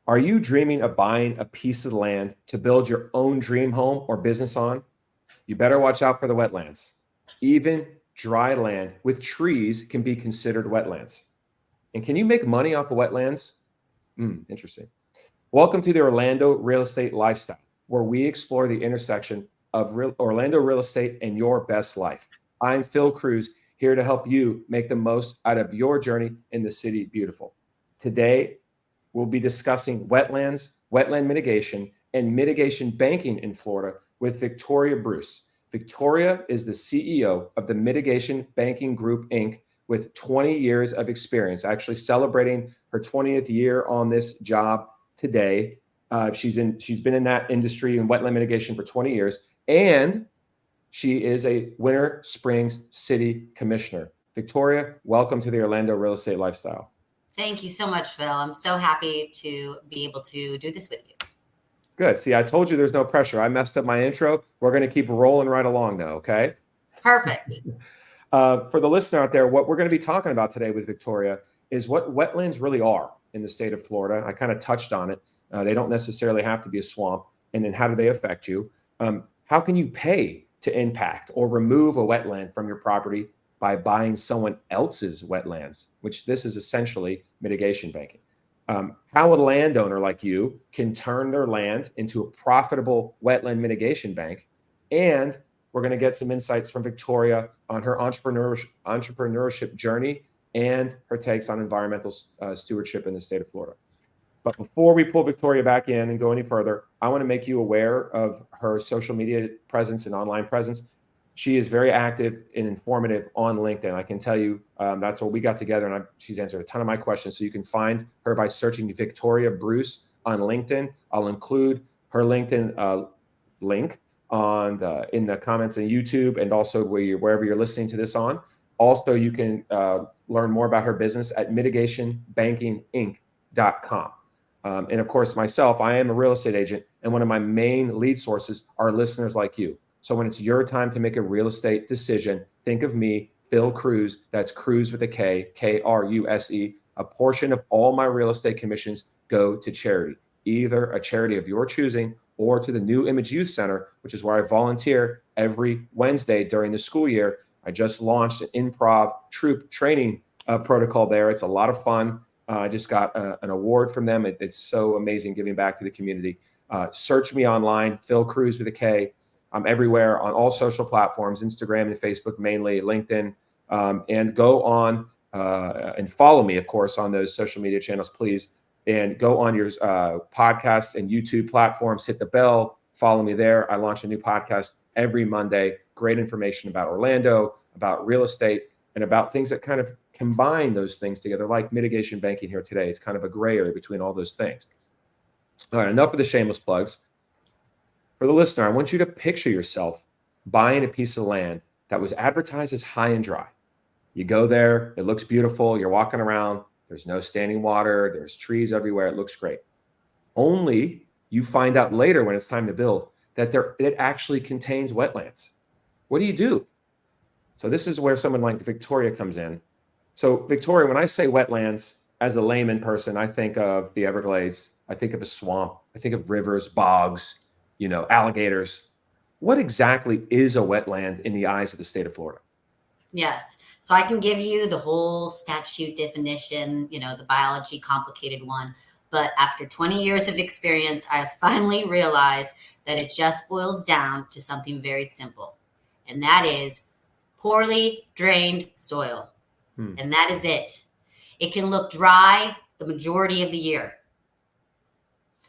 Are you dreaming of buying a piece of land to build your own dream home or business on? You better watch out for the wetlands. Even dry land with trees can be considered wetlands. And can you make money off of wetlands? Interesting. Welcome to the Orlando Real Estate Lifestyle, where we explore the intersection of Orlando real estate and your best life. I'm Phil Kruse, here to help you make the most out of your journey in the city beautiful. Today, we'll be discussing wetlands, wetland mitigation, and mitigation banking in Florida with Victoria Bruce. Victoria is the CEO of the Mitigation Banking Group, Inc., with 20 years of experience, actually celebrating her 20th year on this job today. She's been in that industry in wetland mitigation for 20 years, and she is a Winter Springs City Commissioner. Victoria, welcome to the Orlando Real Estate Lifestyle. Thank you so much, Phil. I'm so happy to be able to do this with you. Good. See, I told you there's no pressure. I messed up my intro. We're going to keep rolling right along now, okay? Perfect. For the listener out there, what we're going to be talking about today with Victoria is what wetlands really are in the state of Florida. I kind of touched on it. They don't necessarily have to be a swamp. And then how do they affect you? How can you pay to impact or remove a wetland from your property by buying someone else's wetlands, which this is essentially mitigation banking? How a landowner like you can turn their land into a profitable wetland mitigation bank. And we're going to get some insights from Victoria on her entrepreneurship journey and her takes on environmental stewardship in the state of Florida. But before we pull Victoria back in and go any further, I want to make you aware of her social media presence and online presence. She is very active and informative on LinkedIn. I can tell you that's what we got together, and she's answered a ton of my questions. So you can find her by searching Victoria Bruce on LinkedIn. I'll include her LinkedIn link in the comments on YouTube, and also wherever you're listening to this on. Also, you can learn more about her business at mitigationbankinginc.com. And of course, myself, I am a real estate agent, and one of my main lead sources are listeners like you. So when it's your time to make a real estate decision, think of me, Phil Kruse. That's Kruse with a K, Kruse. A portion of all my real estate commissions go to charity, either a charity of your choosing or to the New Image Youth Center, which is where I volunteer every Wednesday during the school year. I just launched an improv troupe training protocol there. It's a lot of fun. I just got an award from them. It's so amazing giving back to the community. Search me online, Phil Kruse with a K. I'm everywhere on all social platforms, Instagram and Facebook, mainly LinkedIn, and go on and follow me, of course, on those social media channels, please. And go on your podcast and YouTube platforms, hit the bell, follow me there. I launch a new podcast every Monday. Great information about Orlando, about real estate, and about things that kind of combine those things together, like mitigation banking here today. It's kind of a gray area between all those things. All right, enough of the shameless plugs. For the listener, I want you to picture yourself buying a piece of land that was advertised as high and dry. You go there, it looks beautiful, you're walking around, there's no standing water, there's trees everywhere, it looks great. Only you find out later when it's time to build that it actually contains wetlands. What do you do? So this is where someone like Victoria comes in. So Victoria, when I say wetlands, as a layman person, I think of the Everglades, I think of a swamp, I think of rivers, bogs, alligators. What exactly is a wetland in the eyes of the state of Florida? Yes. So I can give you the whole statute definition, the biology complicated one. But after 20 years of experience, I have finally realized that it just boils down to something very simple. And that is poorly drained soil. And that is it. It can look dry the majority of the year.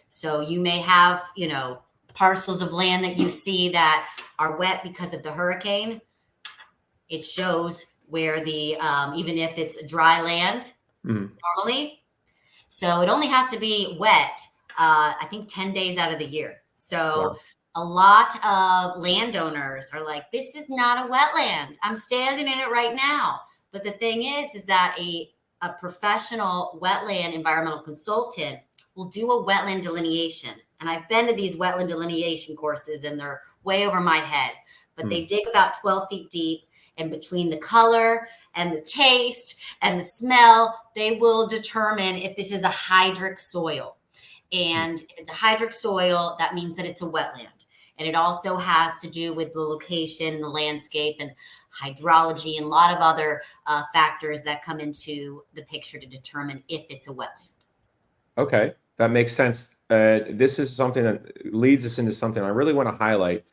So you may have, parcels of land that you see that are wet because of the hurricane. It shows where even if it's dry land normally. So it only has to be wet, I think 10 days out of the year. So a lot of landowners are like, this is not a wetland. I'm standing in it right now. But the thing is that a professional wetland environmental consultant will do a wetland delineation. And I've been to these wetland delineation courses and they're way over my head, but they dig about 12 feet deep, and between the color and the taste and the smell, they will determine if this is a hydric soil. And if it's a hydric soil, that means that it's a wetland. And it also has to do with the location and the landscape and hydrology and a lot of other factors that come into the picture to determine if it's a wetland. Okay, that makes sense. This is something that leads us into something I really want to highlight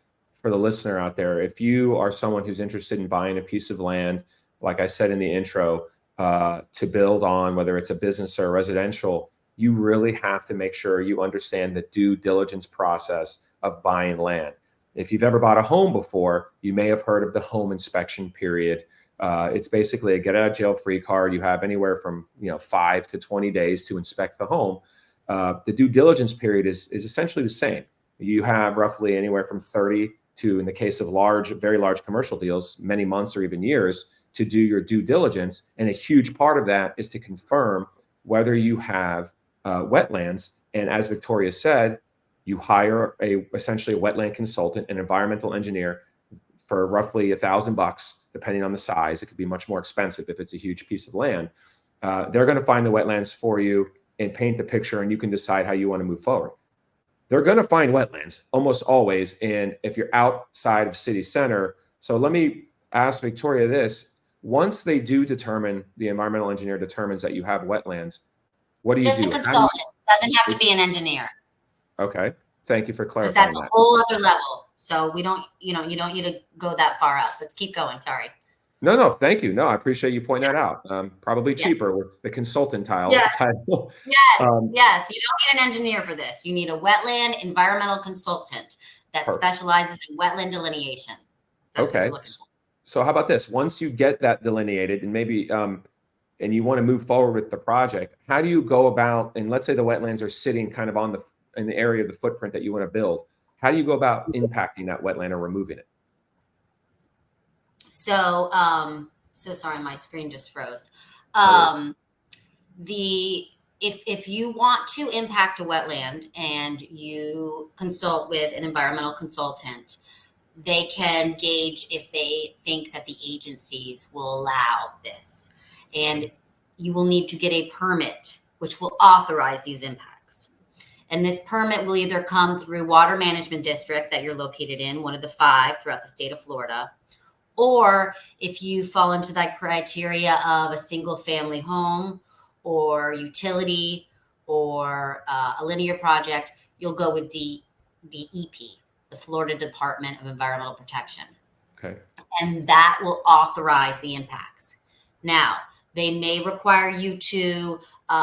for the listener out there. If you are someone who's interested in buying a piece of land, like I said in the intro, to build on, whether it's a business or a residential, you really have to make sure you understand the due diligence process of buying land. If you've ever bought a home before, you may have heard of the home inspection period. It's basically a get out of jail free card. You have anywhere from 5 to 20 days to inspect the home. The due diligence period is essentially the same. You have roughly anywhere from 30 to, in the case of very large commercial deals, many months or even years to do your due diligence. And a huge part of that is to confirm whether you have wetlands. And as Victoria said, you hire essentially a wetland consultant, an environmental engineer, for roughly $1,000, depending on the size. It could be much more expensive if it's a huge piece of land. They're going to find the wetlands for you and paint the picture, and you can decide how you want to move forward. They're going to find wetlands almost always, and if you're outside of city center. So let me ask Victoria this. Once they do determine, the environmental engineer determines that you have wetlands, what do you do? Just a consultant. Doesn't have to be an engineer. Okay. Thank you for clarifying that's that. A whole other level. So we don't, you don't need to go that far up. Let's keep going. Sorry. No, thank you. No, I appreciate you pointing that out. Probably cheaper with the consultant title. Yes. Yes. You don't need an engineer for this. You need a wetland environmental consultant that specializes in wetland delineation. That's okay. So how about this? Once you get that delineated and maybe, and you want to move forward with the project, how do you go about, and let's say the wetlands are sitting kind of in the area of the footprint that you want to build. How do you go about impacting that wetland or removing it? So, so sorry, my screen just froze. If you want to impact a wetland and you consult with an environmental consultant, they can gauge if they think that the agencies will allow this. And you will need to get a permit, which will authorize these impacts. And this permit will either come through Water Management District that you're located in, one of the 5 throughout the state of Florida, or if you fall into that criteria of a single family home or utility or a linear project, you'll go with DEP, the Florida Department of Environmental Protection. Okay. And that will authorize the impacts. Now, they may require you to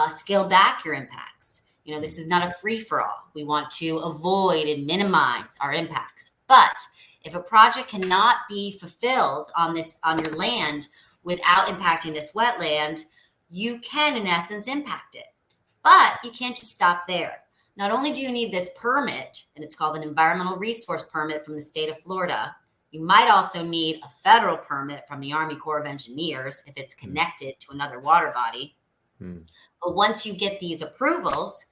scale back your impacts. This is not a free-for-all. We want to avoid and minimize our impacts. But if a project cannot be fulfilled on your land without impacting this wetland, you can, in essence, impact it. But you can't just stop there. Not only do you need this permit, and it's called an environmental resource permit from the state of Florida, you might also need a federal permit from the Army Corps of Engineers if it's connected to another water body. But once you get these approvals,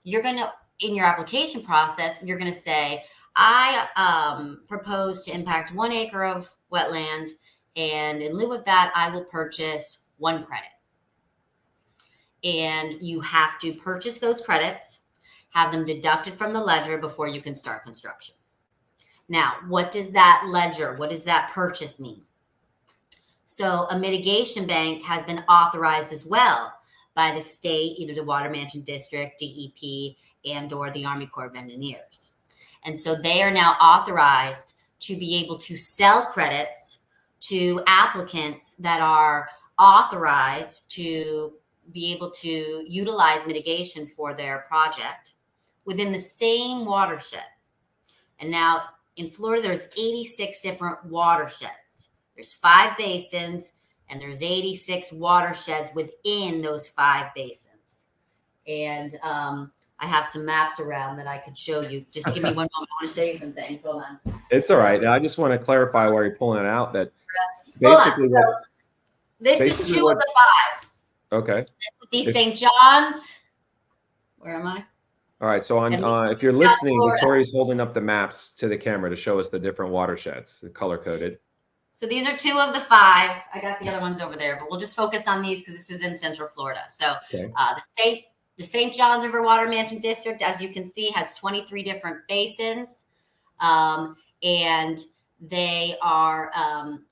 you're going to, in your application process, you're going to say, I propose to impact 1 acre of wetland, and in lieu of that, I will purchase 1 credit. And you have to purchase those credits, have them deducted from the ledger before you can start construction. Now, what does that ledger, what does that purchase mean? So a mitigation bank has been authorized as well by the state, either the Water Management District, DEP, and or the Army Corps of Engineers. And so they are now authorized to be able to sell credits to applicants that are authorized to be able to utilize mitigation for their project within the same watershed. And now in Florida, there's 86 different watersheds. There's 5 basins, and there's 86 watersheds within those 5 basins. And I have some maps around that I could show you. Just give me one moment. I want to show you some things. Hold on. It's all right. I just want to clarify while you're pulling it out that basically this is 2 of the 5. Okay. This would be St. John's. Where am I? All right. So if you're listening, Victoria's holding up the maps to the camera to show us the different watersheds, color coded. So these are 2 of the 5. I got the other ones over there, but we'll just focus on these because this is in Central Florida. So the the St. Johns River Water Management District, as you can see, has 23 different basins. And they are,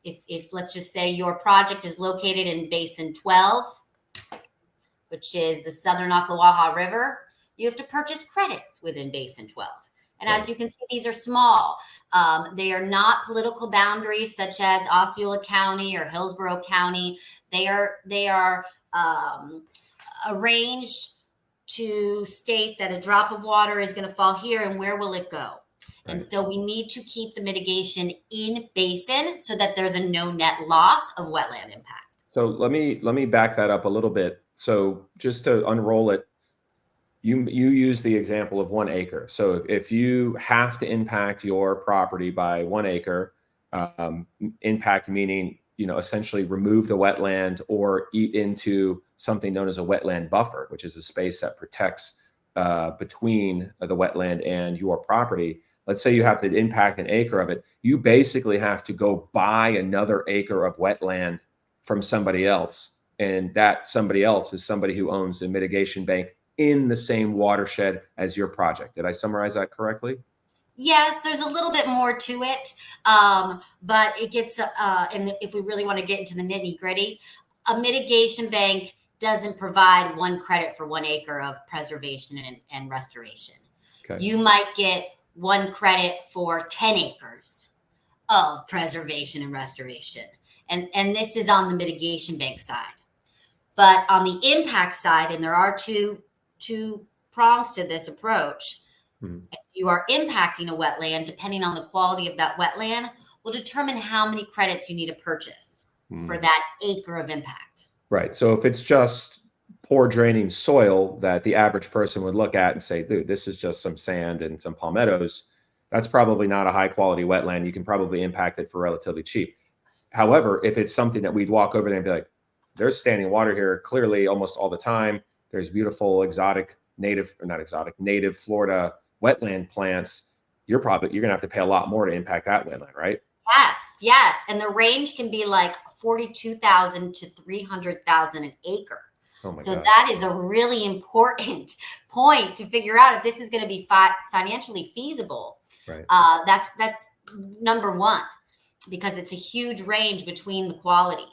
if let's just say your project is located in Basin 12, which is the Southern Ocklawaha River, you have to purchase credits within Basin 12. And as you can see, these are small. They are not political boundaries such as Osceola County or Hillsborough County. They are arranged to state that a drop of water is going to fall here and where will it go. Right. And so we need to keep the mitigation in basin so that there's a no net loss of wetland impact. So let me back that up a little bit. So just to unroll it, you use the example of 1 acre. So if you have to impact your property by 1 acre, impact meaning, essentially remove the wetland or eat into something known as a wetland buffer, which is a space that protects between the wetland and your property. Let's say you have to impact 1 acre of it. You basically have to go buy another acre of wetland from somebody else. And that somebody else is somebody who owns a mitigation bank in the same watershed as your project. Did I summarize that correctly? Yes, there's a little bit more to it, but it gets, and if we really want to get into the nitty gritty, a mitigation bank doesn't provide 1 credit for 1 acre of preservation and restoration. Okay. You might get 1 credit for 10 acres of preservation and restoration. And this is on the mitigation bank side. But on the impact side, and there are two prongs to this approach, if you are impacting a wetland, depending on the quality of that wetland, will determine how many credits you need to purchase for that acre of impact. Right. So if it's just poor draining soil that the average person would look at and say, dude, this is just some sand and some palmettos, that's probably not a high quality wetland. You can probably impact it for relatively cheap. However, if it's something that we'd walk over there and be like, there's standing water here clearly almost all the time. There's beautiful native Florida wetland plants. You're going to have to pay a lot more to impact that wetland, right? Yes. And the range can be like 42,000 to 300,000 an acre. Oh my God. That is a really important point to figure out if this is going to be financially feasible. Right. That's number 1, because it's a huge range between the quality.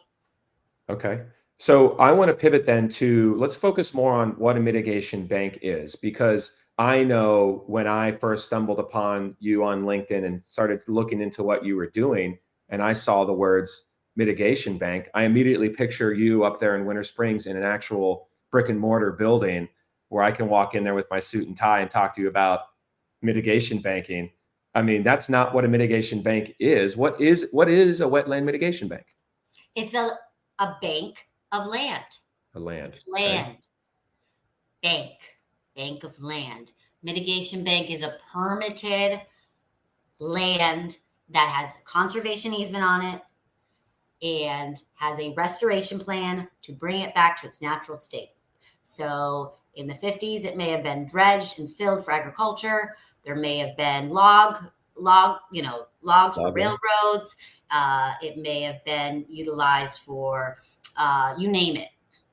Okay. So I want to pivot then to, let's focus more on what a mitigation bank is, because I know when I first stumbled upon you on LinkedIn and started looking into what you were doing, and I saw the words mitigation bank, I immediately picture you up there in Winter Springs in an actual brick and mortar building where I can walk in there with my suit and tie and talk to you about mitigation banking. I mean, that's not what a mitigation bank is. What is a wetland mitigation bank? It's a bank of land. A land. It's land. Okay. Bank of land. Mitigation bank is a permitted land that has conservation easement on it and has a restoration plan to bring it back to its natural state. So in the 50s, it may have been dredged and filled for agriculture. There may have been logs for railroads. It may have been utilized for, you name it.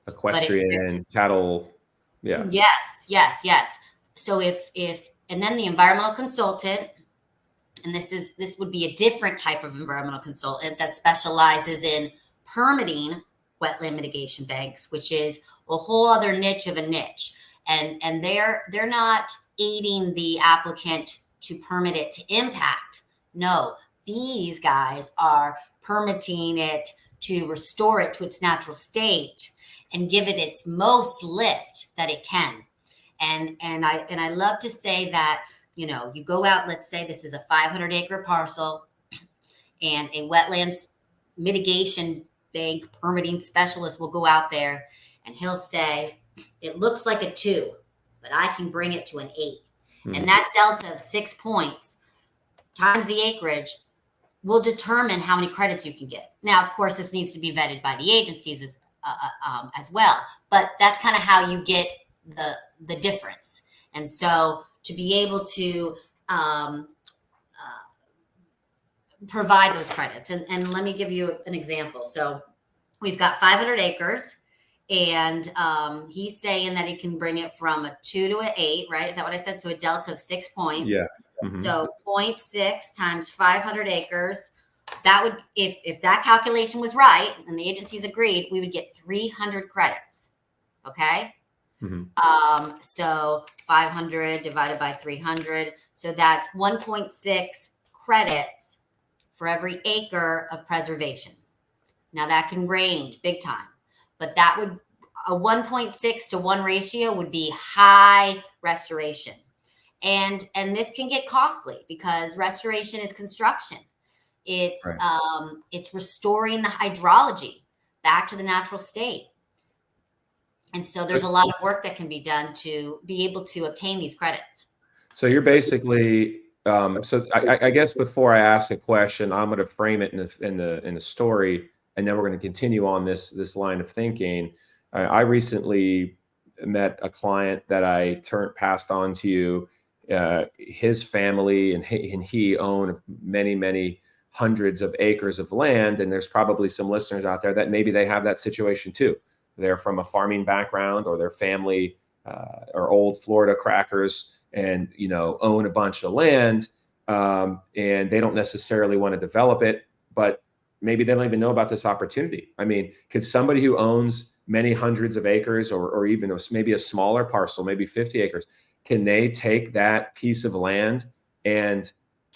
Equestrian, cattle. Yeah. Yes. So and then the environmental consultant, and this would be a different type of environmental consultant that specializes in permitting wetland mitigation banks, which is a whole other niche of a niche. And they're not aiding the applicant to permit it to impact. No, these guys are permitting it to restore it to its natural state and give it its most lift that it can. And I love to say that, you go out, let's say this is a 500-acre parcel, and a wetlands mitigation bank permitting specialist will go out there and he'll say, it looks like a 2, but I can bring it to an 8. And that delta of 6 points times the acreage will determine how many credits you can get. Now, of course, this needs to be vetted by the agencies as well, but that's kind of how you get the difference. And so to be able to provide those credits, and let me give you an example. So we've got 500 acres, And he's saying that he can bring it from a 2 to an 8, right? Is that what I said? So a delta of 6 points. Yeah. Mm-hmm. So 0.6 times 500 acres. That would, if that calculation was right and the agencies agreed, we would get 300 credits. Okay. Mm-hmm. So 500 divided by 300. So that's 1.6 credits for every acre of preservation. Now that can range big time, but that would, a 1.6 to 1 ratio would be high restoration. And this can get costly because restoration is construction. It's Right. it's restoring the hydrology back to the natural state. And so there's a lot of work that can be done to be able to obtain these credits. So you're basically, so I guess before I ask a question, I'm going to frame it in the story, and then we're going to continue on this line of thinking. I recently met a client that I passed on to you. His family and he own many hundreds of acres of land, and there's probably some listeners out there that maybe they have that situation too. They're from a farming background, or their family are old Florida crackers and own a bunch of land, and they don't necessarily want to develop it, but maybe they don't even know about this opportunity. I mean, could somebody who owns many hundreds of acres, or even maybe a smaller parcel, maybe 50 acres, can they take that piece of land and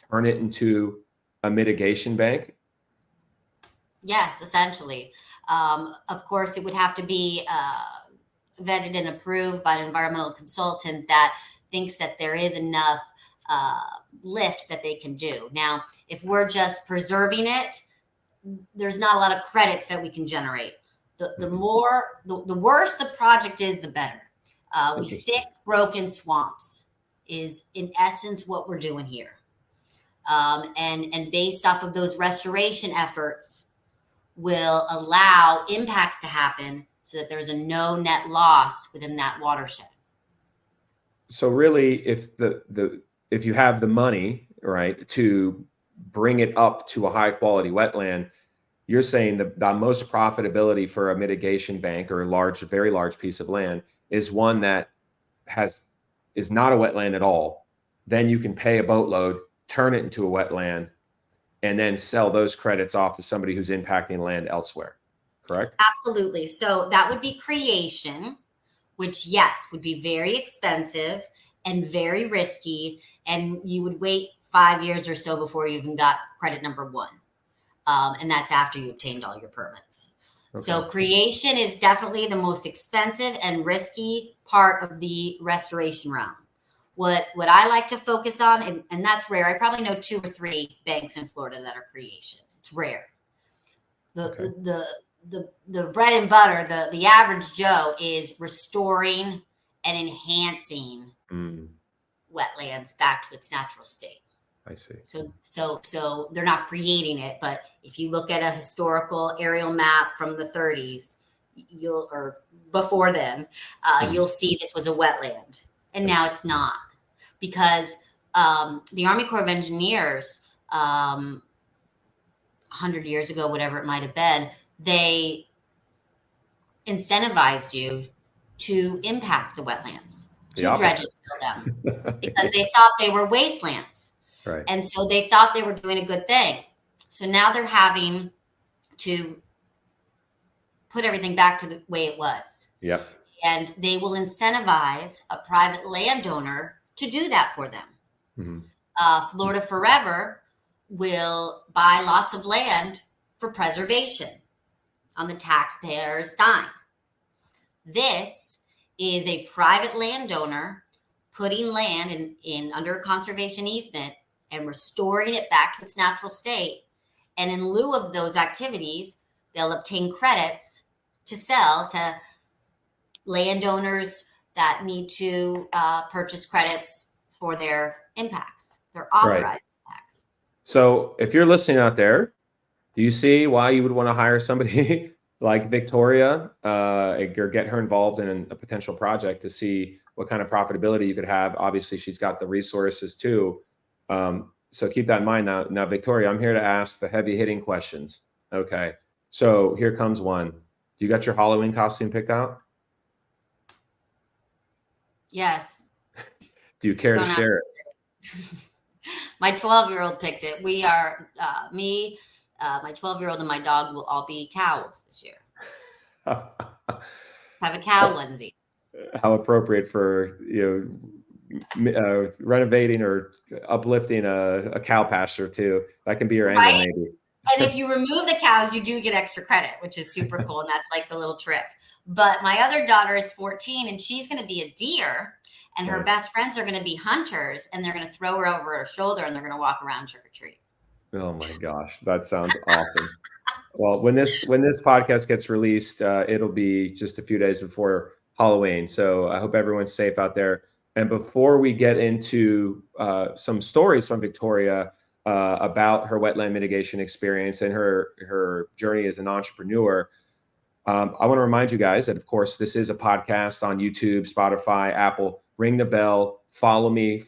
turn it into a mitigation bank? Yes, essentially. Of course, it would have to be vetted and approved by an environmental consultant that thinks that there is enough lift that they can do. Now, if we're just preserving it, there's not a lot of credits that we can generate. The worse the project is, the better. We fix broken swamps is in essence what we're doing here. And based off of those restoration efforts will allow impacts to happen so that there's a no net loss within that watershed. So really, if you have the money, right, to bring it up to a high quality wetland, you're saying the most profitability for a mitigation bank or a very large piece of land is one that is not a wetland at all. Then you can pay a boatload, turn it into a wetland, and then sell those credits off to somebody who's impacting land elsewhere. Correct? Absolutely. So that would be creation, which, yes, would be very expensive and very risky. And you would wait 5 years or so before you even got credit number 1. And that's after you obtained all your permits. Okay. So creation is definitely the most expensive and risky part of the restoration realm. What I like to focus on, and that's rare. I probably know 2 or 3 banks in Florida that are creation. It's rare. The bread and butter, the average Joe is restoring and enhancing wetlands back to its natural state. I see. So they're not creating it, but if you look at a historical aerial map from the 30s, or before then, you'll see this was a wetland, and now it's not, because the Army Corps of Engineers, 100 years ago, whatever it might have been, they incentivized you to impact the wetlands, to dredge and fill them, because they thought they were wastelands. Right. And so they thought they were doing a good thing. So now they're having to put everything back to the way it was. Yep. And they will incentivize a private landowner to do that for them. Mm-hmm. Florida Forever will buy lots of land for preservation on the taxpayer's dime. This is a private landowner putting land in under a conservation easement and restoring it back to its natural state. And in lieu of those activities, they'll obtain credits to sell to landowners that need to purchase credits for their impacts, their authorized impacts. So if you're listening out there, do you see why you would want to hire somebody like Victoria or get her involved in a potential project to see what kind of profitability you could have? Obviously, she's got the resources too. So keep that in mind. Now, Victoria, I'm here to ask the heavy hitting questions. Okay. So here comes one. You got your Halloween costume picked out? Yes. Do you care to Don't ask. share My 12-year-old picked it. We are, my 12-year-old and my dog will all be cows this year. it? Have a cow onesie. How appropriate for renovating or uplifting a cow pasture too. That can be your angle, Right? maybe. And if you remove the cows, you do get extra credit, which is super cool. And that's like the little trick. But my other daughter is 14 and she's going to be a deer. And her Nice. best friends are going to be hunters. And they're going to throw her over her shoulder and they're going to walk around trick or treat. Oh my gosh, that sounds awesome. Well, when this podcast gets released, it'll be just a few days before Halloween. So I hope everyone's safe out there. And before we get into some stories from Victoria about her wetland mitigation experience and her journey as an entrepreneur, I want to remind you guys that, of course, this is a podcast on YouTube, Spotify, Apple. Ring the bell, follow me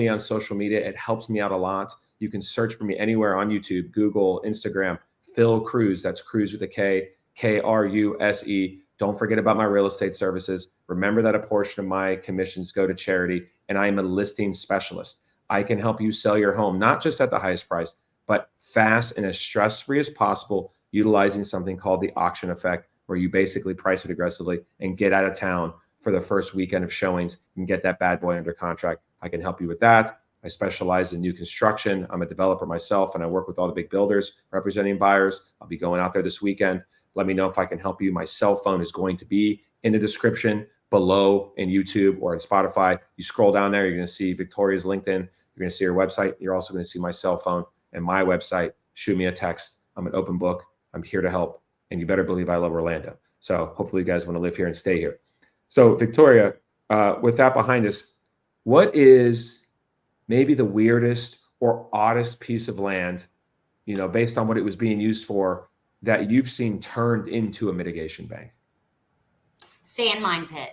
on social media. It helps me out a lot. You can search for me anywhere on YouTube, Google, Instagram, Phil Kruse. That's Kruse with a K, Kruse. Don't forget about my real estate services. Remember that a portion of my commissions go to charity, and I am a listing specialist. I can help you sell your home, not just at the highest price, but fast and as stress-free as possible, utilizing something called the auction effect, where you basically price it aggressively and get out of town for the first weekend of showings and get that bad boy under contract. I can help you with that. I specialize in new construction. I'm a developer myself, and I work with all the big builders representing buyers. I'll be going out there this weekend. Let me know if I can help you. My cell phone is going to be in the description below in YouTube or in Spotify. You scroll down there, you're going to see Victoria's LinkedIn. You're going to see her website. You're also going to see my cell phone and my website. Shoot me a text. I'm an open book. I'm here to help. And you better believe I love Orlando. So hopefully you guys want to live here and stay here. So Victoria, with that behind us, what is maybe the weirdest or oddest piece of land, based on what it was being used for, that you've seen turned into a mitigation bank? Sand mine pit.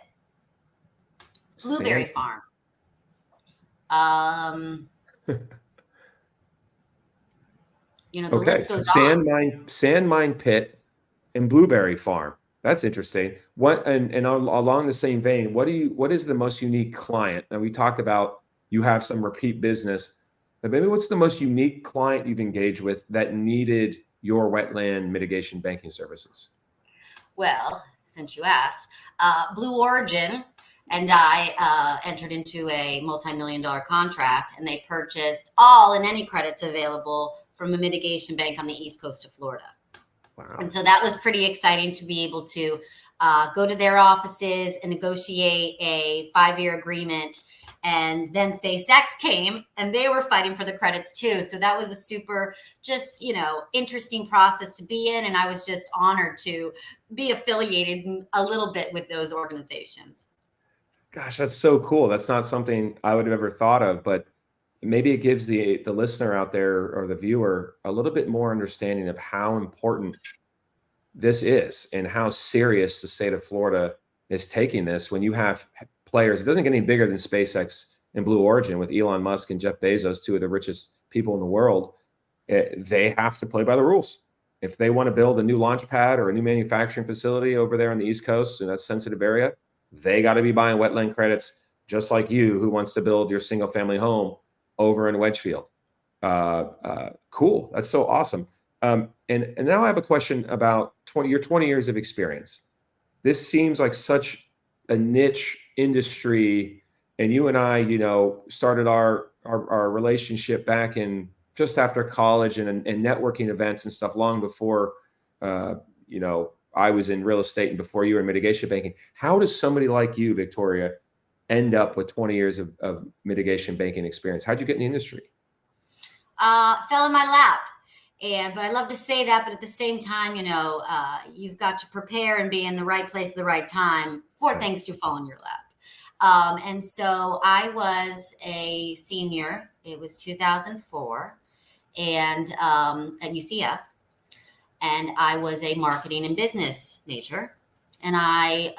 Blueberry farm. The list goes on. Sand mine pit and blueberry farm. That's interesting. And along the same vein, what is the most unique client? Now, we talked about you have some repeat business, but maybe what's the most unique client you've engaged with that needed your wetland mitigation banking services? Well, since you asked, Blue Origin and I entered into a multi-million-dollar contract, and they purchased all and any credits available from a mitigation bank on the east coast of Florida. Wow. And so that was pretty exciting to be able to go to their offices and negotiate a 5-year agreement. And then SpaceX came and they were fighting for the credits too. So that was a super interesting process to be in. And I was just honored to be affiliated a little bit with those organizations. Gosh, that's so cool. That's not something I would have ever thought of, but maybe it gives the listener out there or the viewer a little bit more understanding of how important this is and how serious the state of Florida is taking this. When you have players, it doesn't get any bigger than SpaceX and Blue Origin with Elon Musk and Jeff Bezos, two of the richest people in the world. They have to play by the rules. If they want to build a new launch pad or a new manufacturing facility over there on the East Coast in that sensitive area, they got to be buying wetland credits, just like you, who wants to build your single family home over in Wedgefield. Cool. That's so awesome. And now I have a question about your 20 years of experience. This seems like such a niche industry, and you and I, started our relationship back in just after college and networking events and stuff long before, I was in real estate and before you were in mitigation banking. How does somebody like you, Victoria, end up with 20 years of mitigation banking experience? How'd you get in the industry? Fell in my lap. But I love to say that, but at the same time, you've got to prepare and be in the right place at the right time for things to fall in your lap. And so I was a senior. It was 2004 and at UCF. And I was a marketing and business major. And I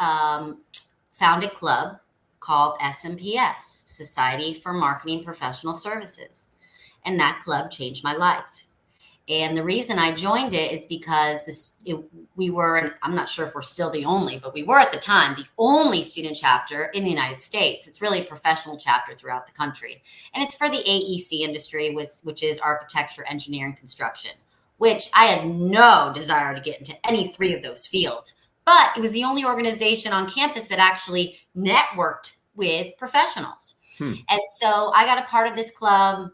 found a club called SMPS, Society for Marketing Professional Services. And that club changed my life. And the reason I joined it is because we were, and I'm not sure if we're still the only, but we were at the time the only student chapter in the United States. It's really a professional chapter throughout the country. And it's for the AEC industry, which is architecture, engineering, construction, which I had no desire to get into any three of those fields. But it was the only organization on campus that actually networked with professionals. And so I got a part of this club,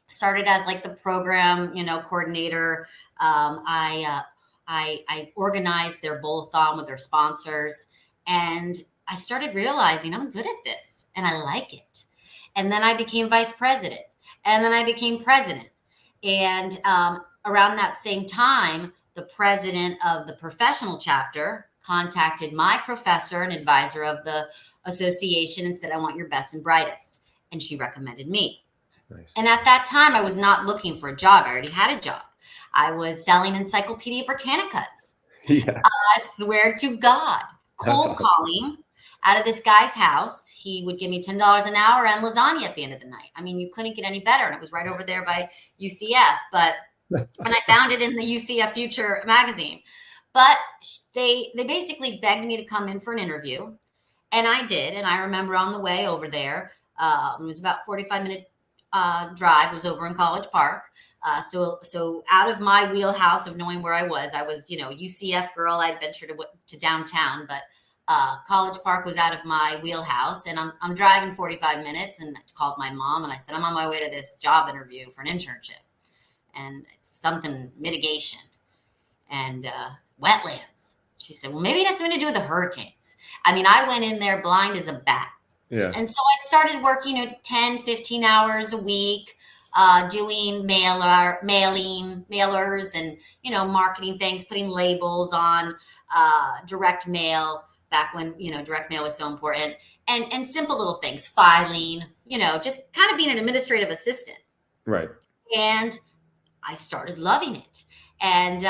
started as like the program, coordinator. I organized their bowl-a-thon with their sponsors, and I started realizing I'm good at this and I like it. And then I became vice president, and then I became president. And around that same time, the president of the professional chapter contacted my professor and advisor of the association and said, I want your best and brightest. And she recommended me. Nice. And at that time, I was not looking for a job. I already had a job. I was selling Encyclopedia Britannicas. Yes. I swear to God, cold calling out of this guy's house. He would give me $10 an hour and lasagna at the end of the night. I mean, you couldn't get any better. And it was right over there by UCF. And I found it in the UCF Future magazine. But they basically begged me to come in for an interview. And I did. And I remember on the way over there, it was about 45-minute drive. It was over in College Park. So out of my wheelhouse of knowing where I was, UCF girl. I'd ventured to downtown, but College Park was out of my wheelhouse. And I'm driving 45 minutes, and I called my mom and I said, I'm on my way to this job interview for an internship. And it's something mitigation and wetlands. She said, well, maybe it has something to do with the hurricanes. I mean, I went in there blind as a bat. Yeah. And so I started working 10, 15 hours a week, doing mailers and, marketing things, putting labels on direct mail back when, direct mail was so important, and simple little things, filing, just kind of being an administrative assistant. Right. And I started loving it. And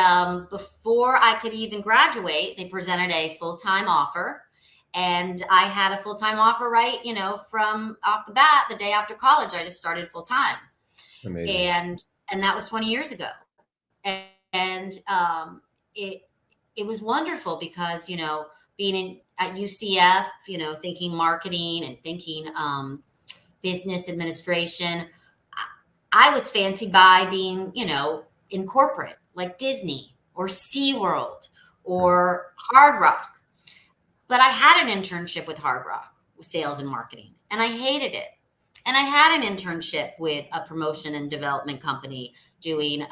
before I could even graduate, they presented a full-time offer. And I had a full-time offer, right? From off the bat, the day after college, I just started full-time. Amazing. And that was 20 years ago. And it was wonderful because, being at UCF, thinking marketing and thinking business administration, I was fancied by being, in corporate, like Disney or SeaWorld or Hard Rock. But I had an internship with Hard Rock, with sales and marketing, and I hated it. And I had an internship with a promotion and development company doing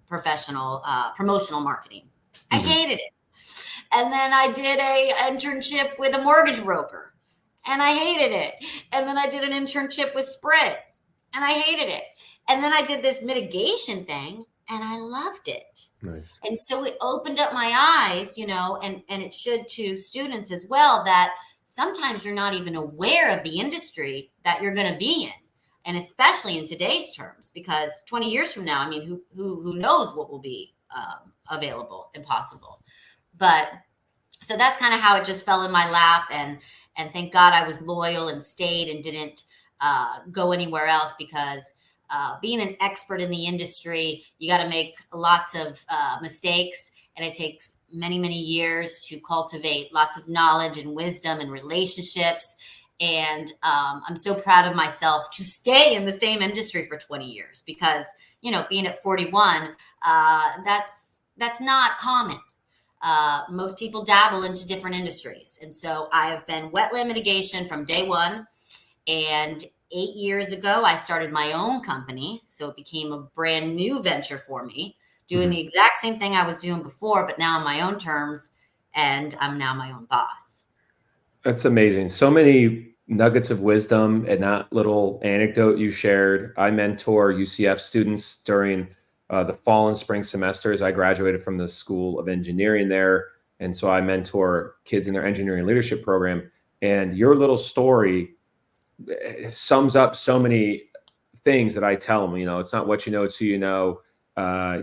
professional promotional marketing. I hated it. And then I did a internship with a mortgage broker, and I hated it. And then I did an internship with Sprint, and I hated it. And then I did this mitigation thing, and I loved it. Nice. And so it opened up my eyes, and it should to students as well, that sometimes you're not even aware of the industry that you're going to be in. And especially in today's terms, because 20 years from now, I mean, who knows what will be available and possible. But so that's kind of how it just fell in my lap. And thank God I was loyal and stayed and didn't go anywhere else, because being an expert in the industry, you got to make lots of mistakes, and it takes many, many years to cultivate lots of knowledge and wisdom and relationships. And I'm so proud of myself to stay in the same industry for 20 years, because, being at 41, that's not common. Most people dabble into different industries. And so I have been wetland mitigation from day one. And 8 years ago, I started my own company. So it became a brand new venture for me, doing the exact same thing I was doing before, but now on my own terms. And I'm now my own boss. That's amazing. So many nuggets of wisdom and that little anecdote you shared. I mentor UCF students during the fall and spring semesters. I graduated from the School of Engineering there. And so I mentor kids in their engineering leadership program. And your little story sums up so many things that I tell them. It's not what you know, it's who you know.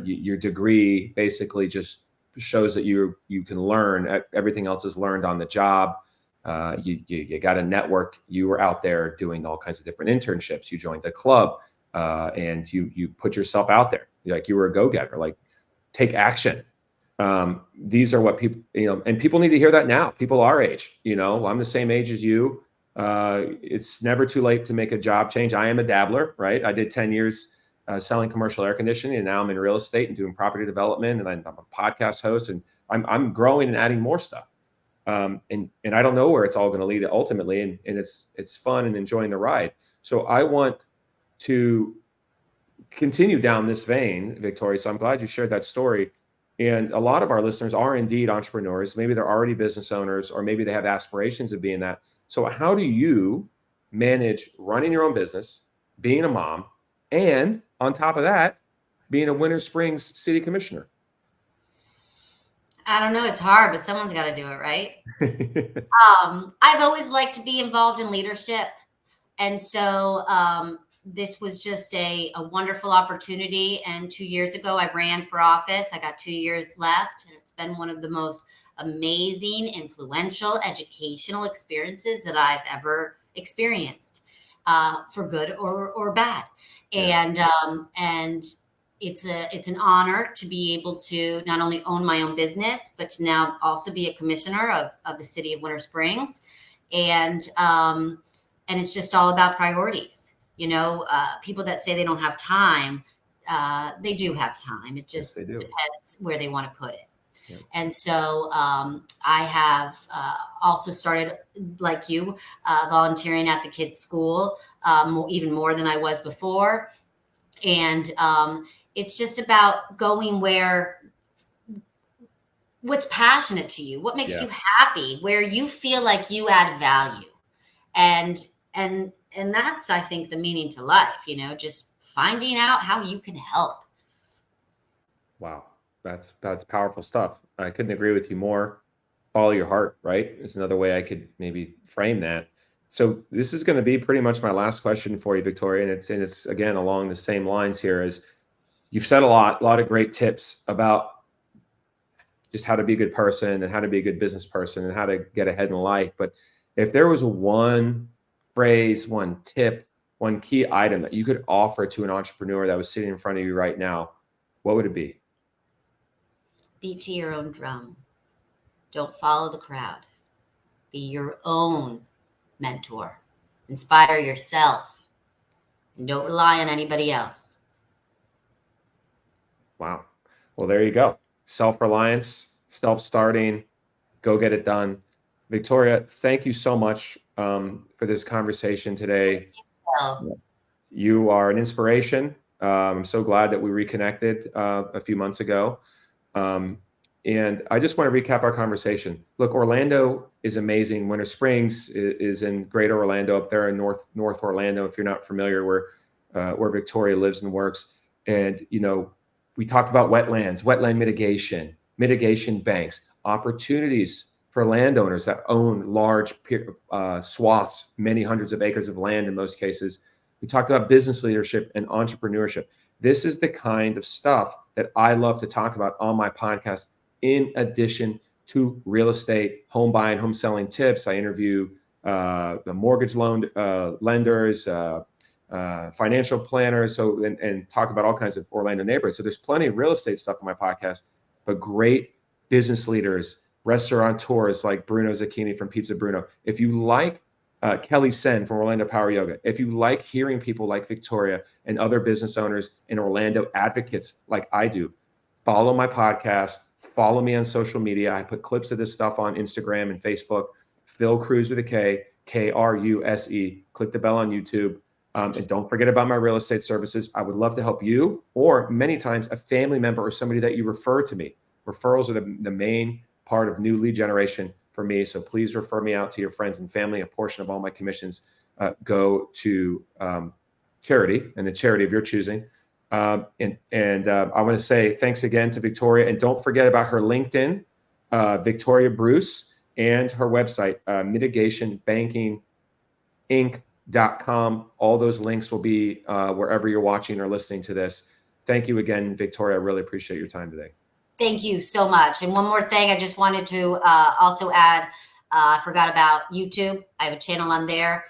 Your degree basically just shows that you can learn. Everything else is learned on the job. You got a network. You were out there doing all kinds of different internships. You joined a club, and you put yourself out there. Like you were a go-getter, like take action. These are what people, and people need to hear that now. People our age, I'm the same age as you. It's never too late to make a job change. I am a dabbler, right? I did 10 years selling commercial air conditioning, and now I'm in real estate and doing property development, and I'm a podcast host, and I'm growing and adding more stuff. And I don't know where it's all going to lead ultimately, and it's fun and enjoying the ride. So I want to continue down this vein, Victoria. So I'm glad you shared that story. And a lot of our listeners are indeed entrepreneurs. Maybe they're already business owners, or maybe they have aspirations of being that. So how do you manage running your own business, being a mom, and on top of that, being a Winter Springs city commissioner? I don't know. It's hard, but someone's got to do it, right? I've always liked to be involved in leadership. And so this was just a wonderful opportunity. And 2 years ago, I ran for office. I got 2 years left. And it's been one of the most amazing, influential, educational experiences that I've ever experienced, for good or bad. Yeah. And it's an honor to be able to not only own my own business, but to now also be a commissioner of the city of Winter Springs. And it's just all about priorities. People that say they don't have time, they do have time. It just depends where they want to put it. Yeah. And so I have also started, like you, volunteering at the kids' school, even more than I was before. And it's just about going what's passionate to you, what makes you happy, where you feel like you add value. And that's, I think, the meaning to life, just finding out how you can help. Wow. That's powerful stuff. I couldn't agree with you more. Follow your heart, right? It's another way I could maybe frame that. So this is going to be pretty much my last question for you, Victoria. And it's again, along the same lines here. Is you've said a lot of great tips about just how to be a good person and how to be a good business person and how to get ahead in life. But if there was one phrase, one tip, one key item that you could offer to an entrepreneur that was sitting in front of you right now, what would it be? Beat to your own drum. Don't follow the crowd. Be your own mentor. Inspire yourself. And don't rely on anybody else. Wow. Well, there you go. Self-reliance, self-starting, go get it done. Victoria, thank you so much for this conversation today. You are an inspiration. I'm so glad that we reconnected a few months ago. And I just want to recap our conversation. Look, Orlando is amazing. Winter Springs is in Greater Orlando, up there in North Orlando. If you're not familiar, where Victoria lives and works, and we talked about wetlands, wetland mitigation banks, opportunities for landowners that own large swaths, many hundreds of acres of land in most cases. We talked about business leadership and entrepreneurship. This is the kind of stuff that I love to talk about on my podcast, in addition to real estate, home buying, home selling tips. I interview the mortgage loan lenders, financial planners, and talk about all kinds of Orlando neighborhoods. So there's plenty of real estate stuff on my podcast, but great business leaders, restaurateurs like Bruno Zucchini from Pizza Bruno. If you like Kelly Sen from Orlando Power Yoga, if you like hearing people like Victoria and other business owners in Orlando, advocates like I do, follow my podcast, follow me on social media. I put clips of this stuff on Instagram and Facebook. Phil Kruse with a K, Kruse. Click the bell on YouTube. And don't forget about my real estate services. I would love to help you, or many times a family member or somebody that you refer to me. Referrals are the main part of new lead generation for me. So please refer me out to your friends and family. A portion of all my commissions go to charity, and the charity of your choosing. I want to say thanks again to Victoria, and don't forget about her LinkedIn, Victoria Bruce, and her website, mitigationbankinginc.com. All those links will be wherever you're watching or listening to this. Thank you again, Victoria. I really appreciate your time today. Thank you so much. And one more thing, I just wanted to also add, I forgot about YouTube. I have a channel on there,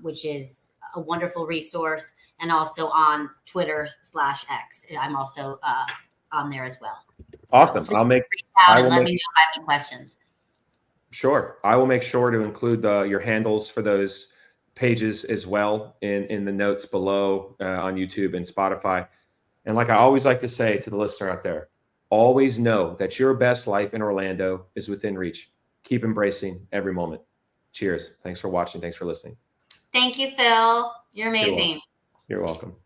which is a wonderful resource, and also on Twitter/X. I'm also on there as well. Awesome. So reach out and let me know if I have any questions. Sure. I will make sure to include your handles for those pages as well in the notes below on YouTube and Spotify. And like I always like to say to the listener out there, always know that your best life in Orlando is within reach. Keep embracing every moment. Cheers. Thanks for watching. Thanks for listening. Thank you, Phil. You're amazing. You're welcome.